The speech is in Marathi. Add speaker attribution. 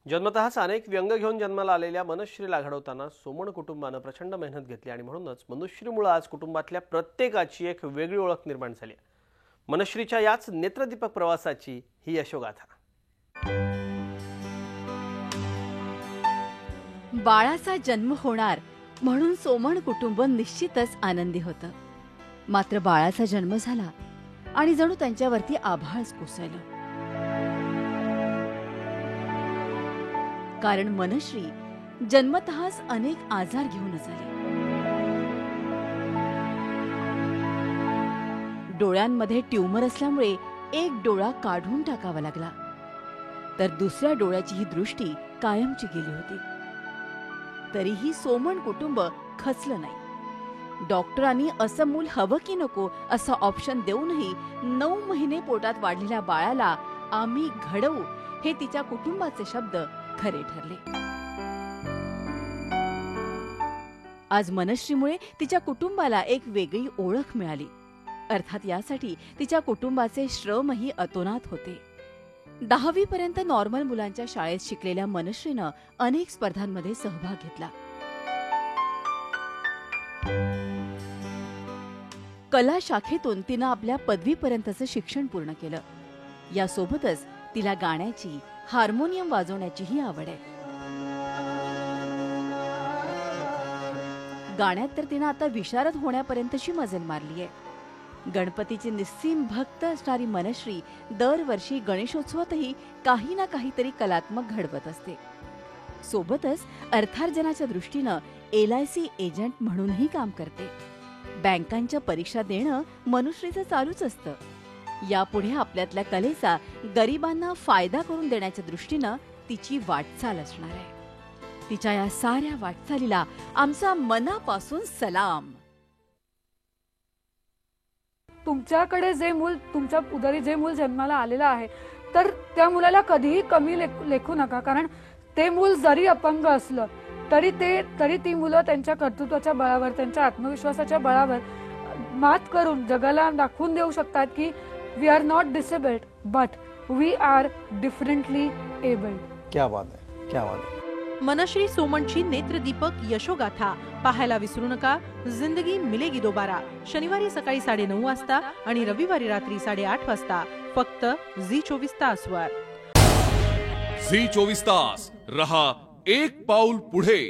Speaker 1: जन्मतःच अनेक व्यंग घेऊन जन्माला आलेल्या मनश्रीला घडवताना सोमण कुटुंबानं प्रचंड मेहनत घेतली आणि म्हणूनच मनुश्रीमुळे आज कुटुंबातल्या प्रत्येकाची एक वेगळी ओळख निर्माण झाली। मनश्रीच्या याच नेत्रदीपक प्रवासाची ही यशोगाथा।
Speaker 2: बाळाचा जन्म होणार म्हणून सोमण कुटुंब निश्चितच आनंदी होतं। मात्र बाळाचा जन्म झाला आणि जणू त्यांच्यावरती आभाळच कोसळलं। कारण मनश्री जन्मतःच अनेक आजार घेऊनच आली। डोळ्यांमध्ये ट्यूमर असल्यामुळे एक डोळा काढून टाकावा लागला, तर दुसऱ्या डोळ्याची ही दृष्टी कायमची गेली होती। तरीही सोमण कुटुंब खचलं नाही। डॉक्टरांनी असं मूल हवं की नको असं ऑप्शन देऊनही 9 महिने पोटात वाढलेल्या बाळाला आम्ही घडवू हे तिच्या कुटुंबाचे शब्द खरे ठरले। आज मनश्रीमुळे तिच्या कुटुंबाला एक वेगळी ओळख मिळाली। अर्थात यासाठी तिच्या कुटुंबाचे श्रमही अतोनात होते। 10वी पर्यंत नॉर्मल मुलांच्या शाळेत शिकलेल्या मनश्रीनं अनेक स्पर्धांमध्ये सहभाग घेतला। कला शाखेतून तिनं आपल्या पदवीपर्यंतचं शिक्षण पूर्ण केलं। यासोबतच तिला गाण्याची, हार्मोनियम वाजवण्याचीही आवड आहे। गाण्यात तर तिनं आता विशारद होण्यापर्यंतची मजल मारली आहे। गणपतीची निस्सीम भक्त असणारी मनश्री दरवर्षी गणेशोत्सवातही काही ना काहीतरी कलात्मक घडवत असते। सोबतच अर्थार्जनाच्या दृष्टीनं LIC एजंट म्हणूनही काम करते। बँकांच्या परीक्षा देणं मनश्रीचं चालूच असतं। यापुढे आपल्यातल्या कलेचा गरिबांना फायदा करून देण्याच्या दृष्टीनं तिची वाटचाल असणार आहे। तिच्या या साऱ्या वाटचालीला आमचा मनापासून सलाम।
Speaker 3: तुमच्याकडे जे मूल, तुमच्या उदरी जे मूल जन्माला आलेलं आहे, तर त्या मुलाला कधीही कमी लेखू नका। कारण ते मूल जरी अपंग असलं तरी ती मुलं त्यांच्या कर्तृत्वाच्या बळावर, त्यांच्या आत्मविश्वासाच्या बळावर मात करून जगाला दाखवून देऊ शकतात की we are not disabled but we are differently abled.
Speaker 4: क्या बात है, क्या बात है।
Speaker 5: मनश्री सोमणची नेत्रदीपक यशोगाथा पाहायला विसरू नका। जिंदगी मिलेगी दोबारा शनिवारी सकाळी 9:30 वाजता आणि रविवारी रात्री 8:30 वाजता फक्त झी24 तासवर।
Speaker 6: झी24 तास रहा एक पाऊल पुढे।